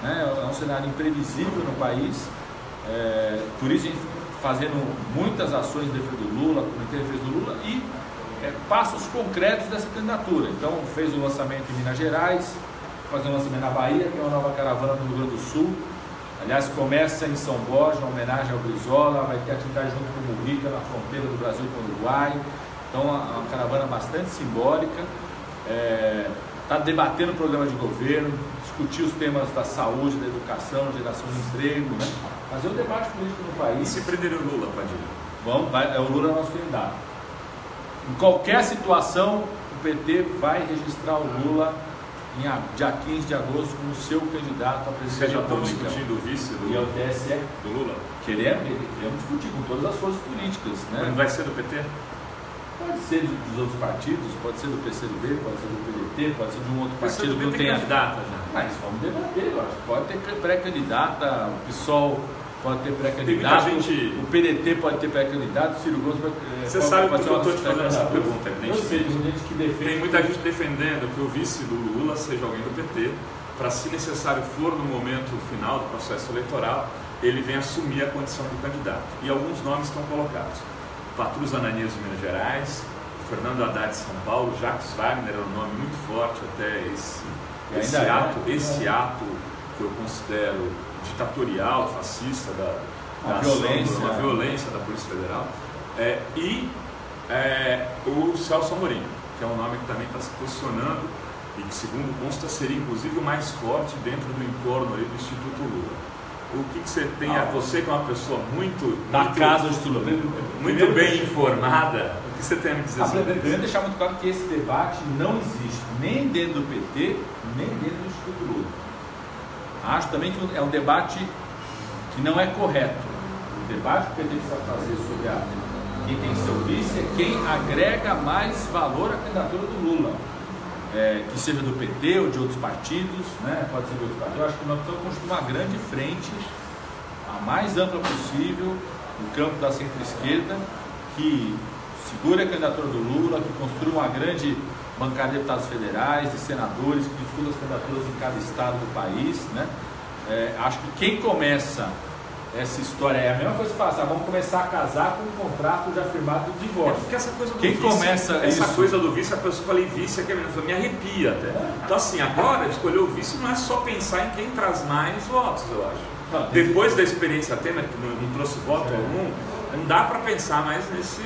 [SPEAKER 2] né, é um cenário imprevisível no país, por isso a gente fazendo muitas ações de defesa do Lula, comitê de defesa do Lula e passos concretos dessa candidatura. Então fez o lançamento em Minas Gerais, fazer um lançamento na Bahia, tem uma nova caravana no Rio Grande do Sul. Aliás, começa em São Borja, uma homenagem ao Brizola, vai ter atividade junto com o Mujica na fronteira do Brasil com o Uruguai. Então, é uma caravana bastante simbólica. Está debatendo o programa de governo, discutir os temas da saúde, da educação, geração de emprego, né? Fazer um debate político no país.
[SPEAKER 1] E se prender o Lula, Padilha?
[SPEAKER 2] O Lula é o nosso candidato. Em qualquer situação, o PT vai registrar o Lula dia 15 de agosto como seu candidato a presidente da República.
[SPEAKER 1] Vocês já estão discutindo o vice
[SPEAKER 2] e ao TSE
[SPEAKER 1] do Lula?
[SPEAKER 2] Queremos discutir com todas as forças políticas. Né?
[SPEAKER 1] Mas vai ser do PT?
[SPEAKER 2] Pode ser dos outros partidos, pode ser do PCdoB, pode ser do PDT, pode ser de um outro partido que não tenha
[SPEAKER 1] candidata já.
[SPEAKER 2] Mas vamos debater, eu acho. Pode ter pré-candidata, o PSOL pode ter pré-candidato, o PDT pode ter pré-candidato, o Ciro Gomes pode ter.
[SPEAKER 1] Você sabe por que eu estou te fazendo essa pergunta,
[SPEAKER 2] Eu sei, tem gente que defende.
[SPEAKER 1] Tem muita gente defendendo que o vice do Lula seja alguém do PT, para, se necessário for, no momento final do processo eleitoral, ele venha assumir a condição de candidato. E alguns nomes estão colocados. Patrus Ananias de Minas Gerais, Fernando Haddad de São Paulo, Jacques Wagner é um nome muito forte até esse ato que eu considero ditatorial, fascista, da violência da Polícia Federal, e o Celso Amorim, que é um nome que também está se posicionando e que, segundo consta, seria inclusive o mais forte dentro do entorno aí do Instituto Lula. O que você tem, você que é uma pessoa muito bem informada, o que você tem a me dizer sobre isso?
[SPEAKER 2] Primeiro deixar muito claro que esse debate não existe nem dentro do PT, nem dentro do Instituto Lula. Acho também que é um debate que não é correto. O debate que o PT precisa fazer sobre quem tem seu vice é quem agrega mais valor à candidatura do Lula. Que seja do PT ou de outros partidos, né? Pode ser de outros partidos. Eu acho que nós precisamos construir uma grande frente, a mais ampla possível, no campo da centro-esquerda, que segure a candidatura do Lula, que construa uma grande bancada de deputados federais, de senadores, que discuta as candidaturas em cada estado do país, né? Acho que quem começa essa história é a mesma coisa que fala, vamos começar a casar com um contrato já firmado de divórcio.
[SPEAKER 1] Porque essa coisa do
[SPEAKER 2] quem
[SPEAKER 1] vice,
[SPEAKER 2] começa
[SPEAKER 1] essa coisa do vice, a pessoa fala em vice, me arrepia até. Então assim, agora escolher o vice não é só pensar em quem traz mais votos, eu acho. Não, depois da experiência Temer, que não trouxe voto algum, não dá para pensar mais nesse.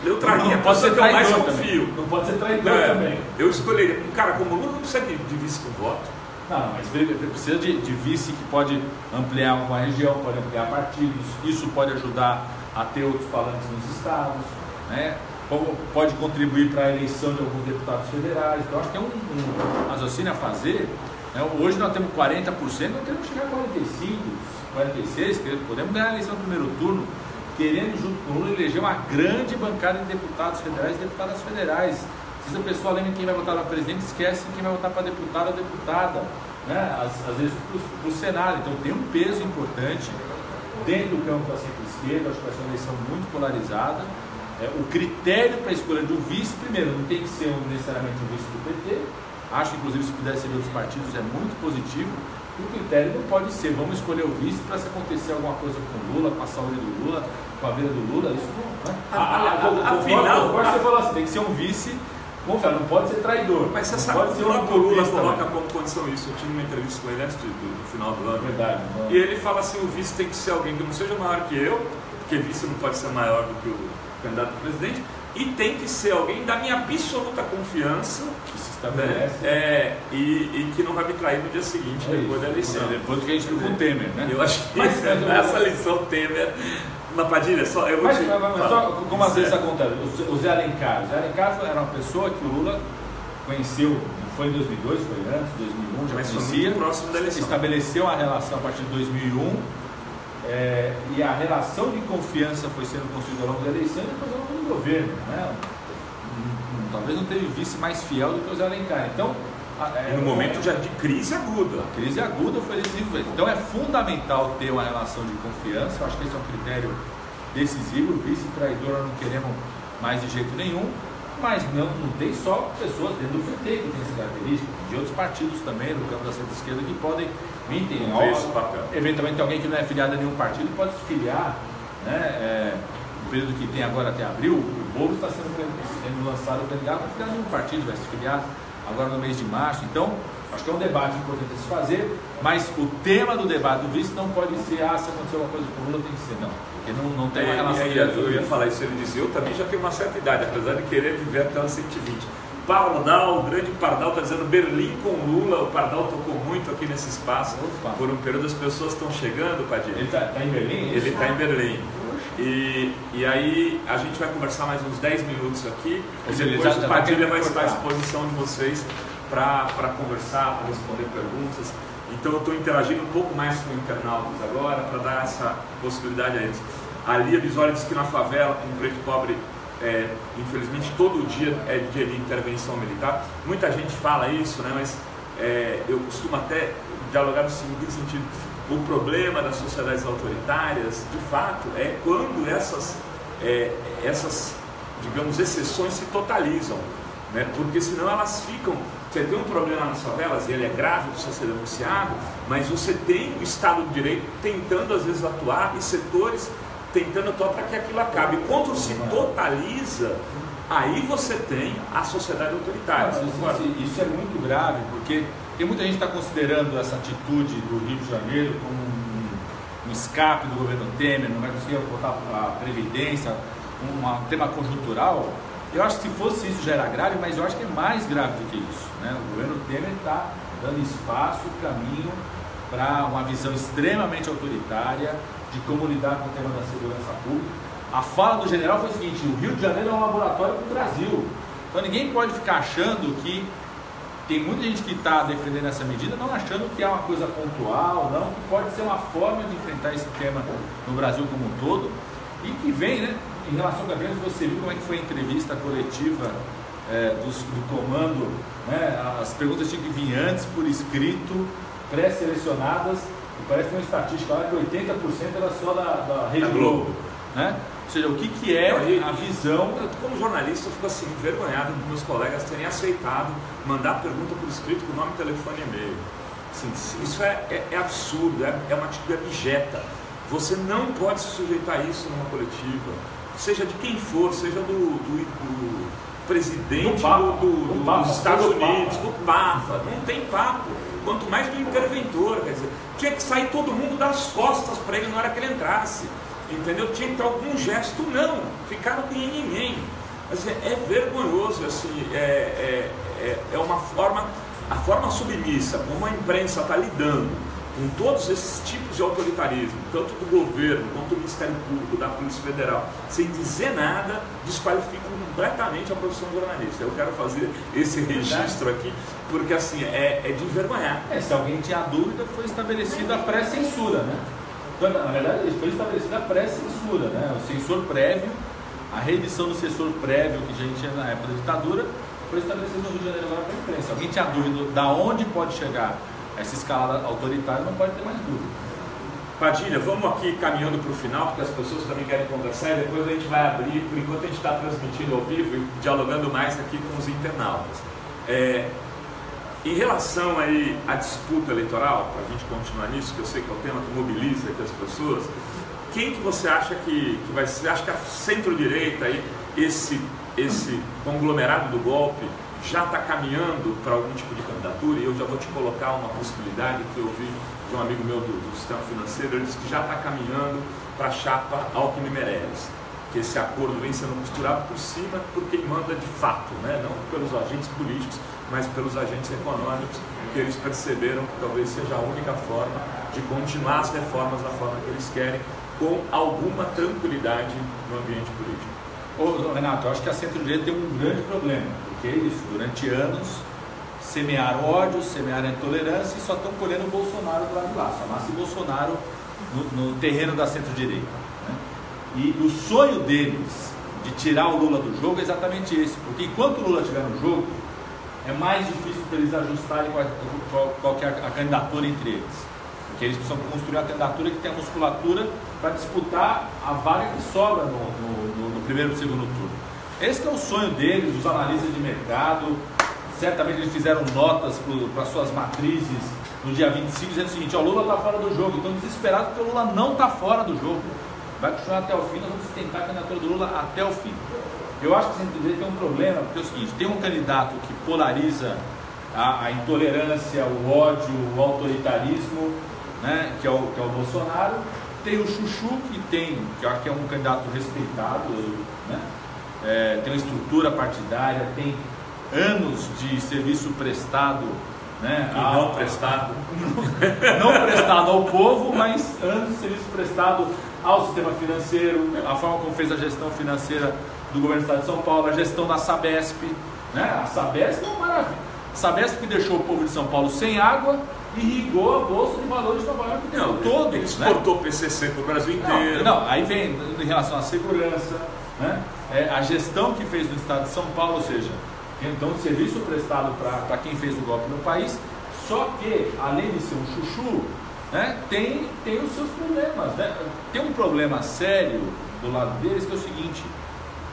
[SPEAKER 1] Eu traria,
[SPEAKER 2] pode ser
[SPEAKER 1] que eu mais
[SPEAKER 2] confio.
[SPEAKER 1] confio.
[SPEAKER 2] Não pode ser traidor também.
[SPEAKER 1] Eu escolheria um cara como o Lula, não precisa de vice com voto.
[SPEAKER 2] Não, mas precisa de vice que pode ampliar uma região, pode ampliar partidos, isso pode ajudar a ter outros palanques nos estados, né? Pode contribuir para a eleição de alguns deputados federais. Então, acho que é um raciocínio a fazer. Né? Hoje nós temos 40%, nós temos que chegar a 45%, 46%, podemos ganhar a eleição no primeiro turno, querendo, junto com o Lula, eleger uma grande bancada de deputados federais e deputadas federais. Se a pessoa lembra quem vai votar para presidente, esquece quem vai votar para deputado ou deputada, né? Às vezes para o Senado. Então tem um peso importante dentro do campo da centro-esquerda. Acho que vai ser uma eleição muito polarizada. O critério para a escolha de um vice, primeiro, não tem que ser necessariamente um vice do PT. Acho que, inclusive, se puder ser de outros partidos, é muito positivo. E o critério não pode ser, vamos escolher o vice para se acontecer alguma coisa com o Lula, com a saúde do Lula, com a vida do Lula, isso não, né? Afinal, você falou assim, tem que ser um vice. Bom, cara, não pode ser traidor.
[SPEAKER 1] Mas você sabe que o Lula coloca como condição isso. Eu tive uma entrevista com ele antes do final do ano.
[SPEAKER 2] Verdade. Não.
[SPEAKER 1] E ele fala assim, o vice tem que ser alguém que não seja maior que eu, porque vice não pode ser maior do que o candidato a presidente, e tem que ser alguém da minha absoluta confiança,
[SPEAKER 2] que se estabelece,
[SPEAKER 1] né? E que não vai me trair no dia seguinte, depois da eleição.
[SPEAKER 2] Depois do que a gente viu com o Temer, né?
[SPEAKER 1] Eu acho que essa lição Temer. Mas Padilha, só eu vou
[SPEAKER 2] só como às vezes acontece, o Zé Alencar era uma pessoa que o Lula conheceu, não foi em 2002, foi antes, 2001, já conhecia,
[SPEAKER 1] próximo da eleição.
[SPEAKER 2] Estabeleceu uma relação a partir de 2001, e a relação de confiança foi sendo construída ao longo da eleição e depois ao longo do governo, né? Talvez não teve vice mais fiel do que o Zé Alencar. Então,
[SPEAKER 1] no momento já de crise aguda.
[SPEAKER 2] A crise aguda foi decisiva. Então é fundamental ter uma relação de confiança. Eu acho que esse é um critério decisivo. Vice traidor não queremos mais de jeito nenhum. Mas não tem só pessoas dentro do PT que tem essa característica, de outros partidos também, no campo da centro-esquerda, que podem vir. Eventualmente alguém que não é filiado a nenhum partido pode se filiar, né? No período que tem agora até abril, o Boulos está sendo lançado para filiar, não filiar a nenhum partido, vai se filiar agora no mês de março. Então, acho que é um debate importante a se fazer, mas o tema do debate do vice não pode ser, se aconteceu uma coisa com o Lula, tem que ser, não. Porque não tem uma relação direta.
[SPEAKER 1] Eu ia falar isso, ele dizia, eu também já tenho uma certa idade, apesar de querer viver até os 120. Pardal, o grande Pardal está dizendo Berlim com Lula, o Pardal tocou muito aqui nesse espaço. Por um período as pessoas estão chegando, Padilha.
[SPEAKER 2] Ele está em Berlim?
[SPEAKER 1] Ele está em Berlim. E aí a gente vai conversar mais uns 10 minutos aqui, e depois o Padilha vai estar à disposição de vocês para conversar, para responder perguntas. Então eu estou interagindo um pouco mais com internautas agora, para dar essa possibilidade a eles. A Lia Bisoli diz que na favela, com preto e pobre, infelizmente todo dia é dia de intervenção militar. Muita gente fala isso, né? Mas eu costumo até dialogar no seguinte sentido: o problema das sociedades autoritárias, de fato, é quando essas digamos, exceções se totalizam, né? Porque senão elas ficam. Você tem um problema nas favelas e ele é grave, precisa ser denunciado, mas você tem o Estado de Direito tentando às vezes atuar e setores tentando atuar para que aquilo acabe. Quando se totaliza, aí você tem a sociedade autoritária.
[SPEAKER 2] Isso é muito grave, porque tem muita gente que está considerando essa atitude do Rio de Janeiro como um escape do governo Temer, não vai conseguir botar a Previdência, um tema conjuntural. Eu acho que se fosse isso já era grave, mas eu acho que é mais grave do que isso, né? O governo Temer está dando espaço, caminho para uma visão extremamente autoritária de como lidar com o tema da segurança pública. A fala do general foi o seguinte: o Rio de Janeiro é um laboratório para o Brasil. Então ninguém pode ficar achando que tem muita gente que está defendendo essa medida, não achando que é uma coisa pontual, não, que pode ser uma forma de enfrentar esse tema no Brasil como um todo, e que vem, né? Em relação ao Gabriel, você viu como é que foi a entrevista coletiva do comando, né? As perguntas tinham que vir antes, por escrito, pré-selecionadas, e parece que tem uma estatística lá que 80% era só da Rede Globo, né? Ou seja, o que é a visão...
[SPEAKER 1] Como jornalista, eu fico assim, envergonhado de meus colegas terem aceitado mandar pergunta por escrito com nome, telefone e e-mail. Assim, isso é absurdo, é uma atitude abjeta. Você não pode se sujeitar a isso numa coletiva, seja de quem for, seja do presidente dos Estados Unidos, do Papa, não tem papo, quanto mais do interventor. Quer dizer, tinha que sair todo mundo das costas para ele na hora que ele entrasse, entendeu? Tinha que ter algum gesto, não, ficaram com ninguém. Mas é vergonhoso, assim, é uma forma, a forma submissa como a imprensa está lidando com todos esses tipos de autoritarismo, tanto do governo quanto do Ministério Público, da Polícia Federal, sem dizer nada, desqualifica completamente a profissão de jornalista. Eu quero fazer esse registro aqui, porque assim, é de envergonhar.
[SPEAKER 2] Se alguém tinha dúvida, foi estabelecida a pré-censura, né? Então, na verdade, foi estabelecida a pré-censura, né? O censor prévio, a reedição do censor prévio que a gente tinha na época da ditadura, foi estabelecida no Rio de Janeiro agora para a imprensa. Se alguém tinha dúvida de onde pode chegar essa escalada autoritária, não pode ter mais dúvida.
[SPEAKER 1] Padilha, vamos aqui caminhando para o final, porque as pessoas também querem conversar, e depois a gente vai abrir, por enquanto a gente está transmitindo ao vivo e dialogando mais aqui com os internautas. Em relação aí à disputa eleitoral, para a gente continuar nisso, que eu sei que é o tema que mobiliza aqui as pessoas, quem que você acha que vai ser? Acha que a centro-direita, aí, esse conglomerado do golpe, já está caminhando para algum tipo de candidatura? E eu já vou te colocar uma possibilidade que eu vi de um amigo meu do sistema financeiro. Ele disse que já está caminhando para a chapa Alckmin-Meirelles. O que esse acordo vem sendo costurado por cima por quem manda de fato, né? Não pelos agentes políticos, mas pelos agentes econômicos, que eles perceberam que talvez seja a única forma de continuar as reformas da forma que eles querem, com alguma tranquilidade no ambiente político.
[SPEAKER 2] Ô, Renato, eu acho que a centro-direita tem um grande problema, porque eles, durante anos, semearam ódio, semearam intolerância e só estão colhendo o Bolsonaro do lado de lá, só nasce Bolsonaro no terreno da centro-direita, né? E o sonho deles de tirar o Lula do jogo é exatamente esse, porque enquanto o Lula estiver no jogo, é mais difícil para eles ajustarem qual que é a candidatura entre eles, porque eles precisam construir uma candidatura que tenha musculatura para disputar a vaga que sobra no primeiro e segundo turno. Esse que é o sonho deles, os analistas de mercado. Certamente eles fizeram notas para suas matrizes no dia 25, dizendo o seguinte: o Lula está fora do jogo. Estão desesperados porque o Lula não está fora do jogo. Vai continuar até o fim, nós vamos sustentar a candidatura do Lula até o fim. Eu acho que o centro-direita tem um problema, porque é o seguinte: tem um candidato que polariza a intolerância, o ódio, o autoritarismo, né, que é o Bolsonaro. Tem o Chuchu, que eu acho que é um candidato respeitado, né, tem uma estrutura partidária, tem anos de serviço prestado, né,
[SPEAKER 1] não prestado
[SPEAKER 2] não prestado ao povo, mas anos de serviço prestado ao sistema financeiro, a forma como fez a gestão financeira do governo do estado de São Paulo, a gestão da Sabesp, né? A Sabesp é uma maravilha. A Sabesp que deixou o povo de São Paulo sem água e irrigou a Bolsa de Valores de Nova York o tempo todo.
[SPEAKER 1] Ele exportou, né? PCC para o Brasil inteiro.
[SPEAKER 2] Não, aí vem em relação à segurança, né? A gestão que fez no estado de São Paulo, ou seja, então de serviço prestado para quem fez o golpe no país. Só que, além de ser um chuchu, né, tem os seus problemas, né? Tem um problema sério do lado deles, que é o seguinte: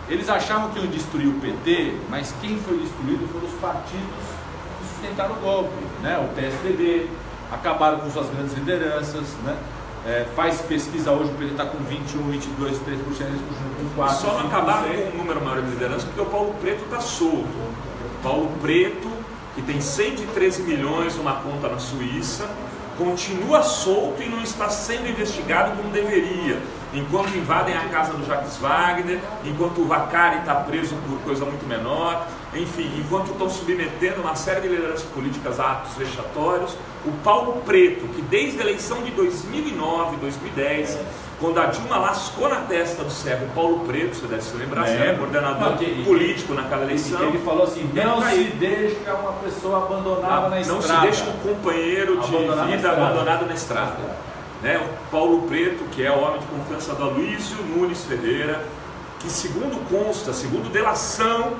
[SPEAKER 2] eles achavam que iam destruir o PT, mas quem foi destruído foram os partidos que sustentaram o golpe, né? O PSDB, acabaram com suas grandes lideranças, né? Faz pesquisa hoje, o PT está com 21, 22, 3%, eles continuam com 4%.
[SPEAKER 1] Só não acabaram com um número maior de liderança porque o Paulo Preto está solto. O Paulo Preto, que tem 113 milhões numa conta na Suíça, continua solto e não está sendo investigado como deveria, enquanto invadem a casa do Jacques Wagner, enquanto o Vacari está preso por coisa muito menor, enfim, enquanto estão submetendo uma série de lideranças políticas a atos vexatórios. O Paulo Preto, que desde a eleição de 2009, 2010, quando a Dilma lascou na testa do Serra, o Paulo Preto, você deve se lembrar, coordenador político naquela eleição.
[SPEAKER 2] Ele falou assim: não se deixa uma pessoa abandonada na estrada.
[SPEAKER 1] Não se deixa um companheiro de vida abandonado na estrada. Né? O Paulo Preto, que é o homem de confiança do Aloysio Nunes Ferreira, que segundo consta, segundo delação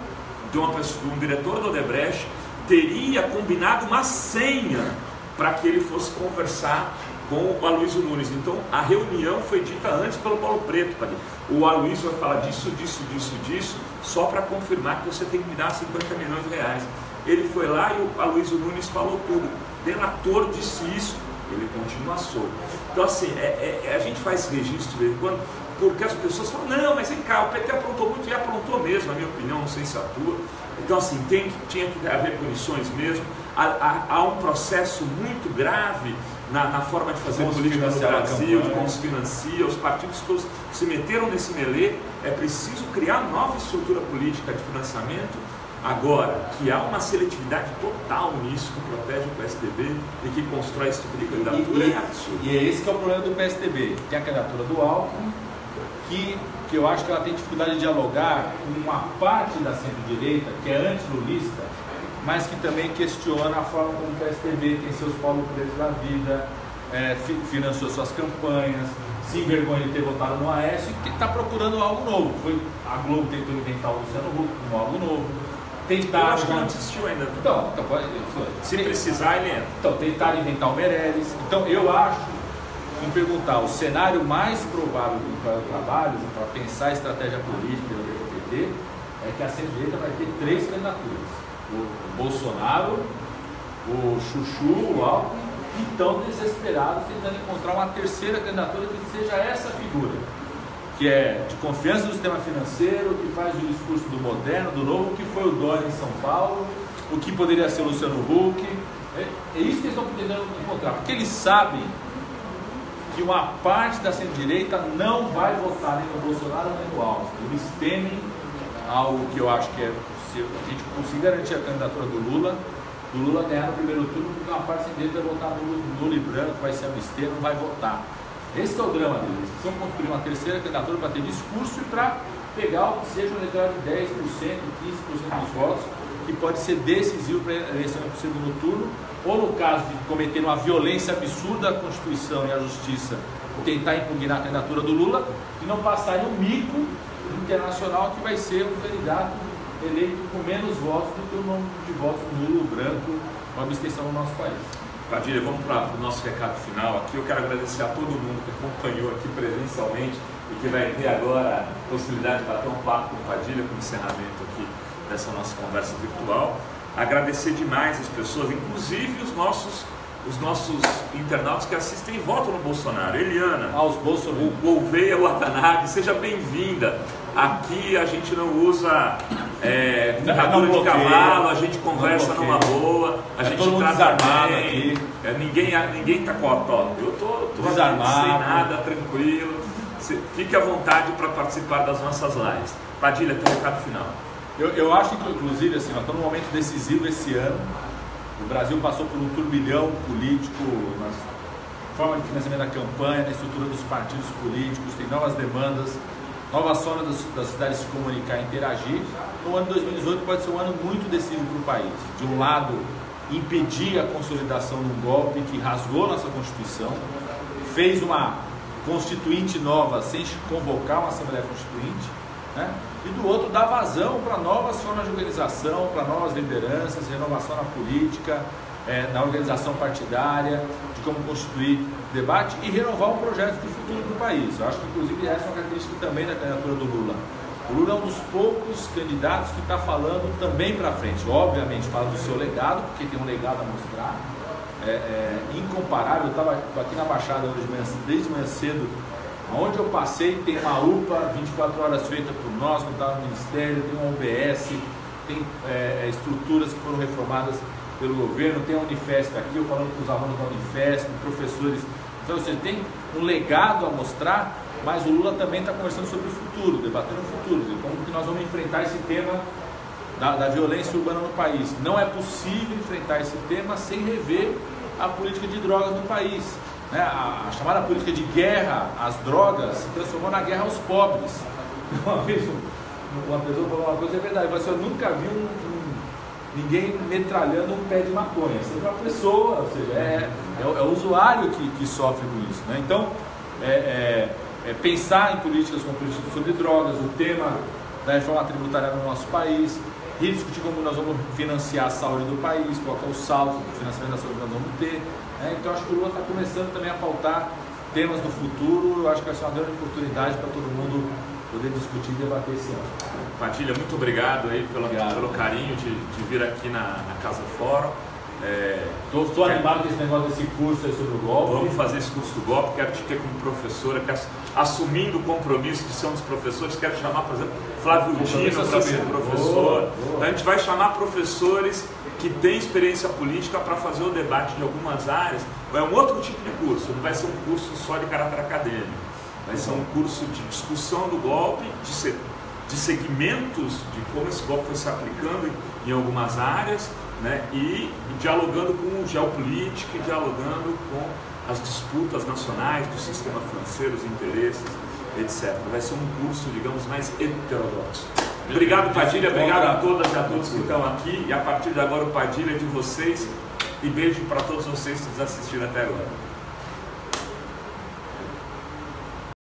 [SPEAKER 1] de um diretor do Odebrecht, teria combinado uma senha para que ele fosse conversar com o Aloysio Nunes. Então a reunião foi dita antes pelo Paulo Preto. O Aloysio vai falar disso, só para confirmar que você tem que me dar 50 milhões de reais. Ele foi lá e o Aloysio Nunes falou tudo. O delator disse isso, ele continua solto. Então assim, a gente faz registro de vez em quando, porque as pessoas falam: não, mas vem cá, o PT aprontou muito, e aprontou mesmo, na minha opinião, não sei se atua. Então assim, tinha que haver punições mesmo. Há um processo muito grave na forma de fazer política no Brasil, de como se financia, os partidos todos se meteram nesse melê. É preciso criar nova estrutura política de financiamento. Agora, que há uma seletividade total nisso, que protege o PSDB e que constrói esse tipo de candidatura, é absurdo.
[SPEAKER 2] E é esse que é o problema do PSDB. Tem a candidatura do Alckmin, que eu acho que ela tem dificuldade de dialogar com uma parte da centro-direita, que é anti-lulista, mas que também questiona a forma como o PSDB tem seus Paulo Preto da vida, financiou suas campanhas, se envergonha de ter votado no Aécio, e que está procurando algo novo. A Globo tentou inventar o Luciano Huck como algo novo.
[SPEAKER 1] Eu acho que não desistiu ainda.
[SPEAKER 2] Então
[SPEAKER 1] se precisar, ele entra.
[SPEAKER 2] Então, tentar inventar o Meirelles. Então, eu acho, se me perguntar, o cenário mais provável para o trabalho, para pensar a estratégia política do PT, é que a centro-direita vai ter 3 candidaturas: o Bolsonaro, o Chuchu, o Alckmin, e estão desesperados tentando encontrar uma terceira candidatura que seja essa figura, que é de confiança no sistema financeiro, que faz o discurso do moderno, do novo, que foi o Dória em São Paulo, o que poderia ser o Luciano Huck. É isso que eles estão tentando encontrar, porque eles sabem que uma parte da centro-direita não vai votar nem no Bolsonaro nem no Alves. Eles temem algo que eu acho que é possível. A gente conseguir garantir a candidatura do Lula ganhar no primeiro turno, porque uma parte da centro-direita vai votar no Lula e branco, vai se abster, não vai votar. Esse é o drama deles. Eles precisam construir uma terceira candidatura para ter discurso e para pegar o que seja um eleitorado de 10%, 15% dos votos, que pode ser decisivo para a eleição do segundo turno, ou no caso de cometer uma violência absurda à Constituição e à Justiça, tentar impugnar a candidatura do Lula e não passar em um mico internacional que vai ser um candidato eleito com menos votos do que o número de votos nulo, branco, uma abstenção no nosso país.
[SPEAKER 1] Padilha, vamos para o nosso recado final aqui. Eu quero agradecer a todo mundo que acompanhou aqui presencialmente e que vai ter agora a possibilidade de bater um papo com o Padilha, com o encerramento aqui dessa nossa conversa virtual. Agradecer demais as pessoas, inclusive os nossos internautas que assistem e votam no Bolsonaro. Eliana,
[SPEAKER 2] os bolsonaristas.
[SPEAKER 1] O Gouveia Watanabe, seja bem-vinda. Aqui a gente não usa ferradura de cavalo, a gente conversa numa boa, a gente trata bem. Ninguém está com ó. Eu tô
[SPEAKER 2] desarmado,
[SPEAKER 1] sem nada, tranquilo. Fique à vontade para participar das nossas lives. Padilha, tem um recado final.
[SPEAKER 2] Eu acho que, inclusive, assim, nós estamos num momento decisivo esse ano. O Brasil passou por um turbilhão político na forma de financiamento da campanha, na estrutura dos partidos políticos, tem novas demandas, novas formas das cidades se comunicar e interagir. No ano de 2018 pode ser um ano muito decisivo para o país. De um lado, impedir a consolidação de um golpe que rasgou nossa Constituição, fez uma constituinte nova sem convocar uma Assembleia Constituinte, né? E do outro, dar vazão para novas formas de organização, para novas lideranças, renovação na política, na organização partidária, de como constituir debate e renovar um projeto de futuro do país. Eu acho que, inclusive, essa é uma característica também da candidatura do Lula. O Lula é um dos poucos candidatos que está falando também para frente. Obviamente, fala do seu legado, porque tem um legado a mostrar. Incomparável. Eu estava aqui na Baixada hoje, desde manhã cedo. Onde eu passei tem uma UPA 24 horas feita por nós, quando estava no Ministério, tem uma UBS, tem estruturas que foram reformadas pelo governo, tem a Unifesp aqui, eu falando com os alunos da Unifesp, professores. Então você tem um legado a mostrar, mas o Lula também está conversando sobre o futuro, debatendo o futuro, como que nós vamos enfrentar esse tema da violência urbana no país. Não é possível enfrentar esse tema sem rever a política de drogas no país. A chamada política de guerra às drogas se transformou na guerra aos pobres. Uma vez uma pessoa falou uma coisa, é verdade, mas eu nunca vi ninguém metralhando um pé de maconha. Isso é uma pessoa, ou seja, é o usuário que sofre com isso, né? Então, pensar em políticas como políticas sobre drogas, o tema da reforma tributária no nosso país, discutir como nós vamos financiar a saúde do país, qual é o saldo do financiamento da saúde que nós vamos ter. Então acho que o Lula está começando também a pautar temas do futuro. Eu acho que vai ser uma grande oportunidade para todo mundo poder discutir e debater esse ano.
[SPEAKER 1] Padilha, muito obrigado aí pelo carinho de vir aqui na Casa Fórum.
[SPEAKER 2] Estou animado com esse negócio desse curso aí sobre o golpe.
[SPEAKER 1] Vamos fazer esse curso do golpe. Quero te ter como professora, assumindo o compromisso de ser um dos professores. Quero chamar, por exemplo, Flávio Dino para ser professor. Boa. A gente vai chamar professores que têm experiência política para fazer o debate de algumas áreas. É um outro tipo de curso, não vai ser um curso só de caráter acadêmico. Vai ser um curso de discussão do golpe, de segmentos de como esse golpe foi se aplicando em algumas áreas, né? E dialogando com geopolítica, dialogando com as disputas nacionais do sistema financeiro, os interesses, etc. Vai ser um curso, digamos, mais heterodoxo. Obrigado, Padilha, obrigado a todas e a todos que estão aqui, e a partir de agora o Padilha é de vocês, e beijo para todos vocês que nos assistiram até agora.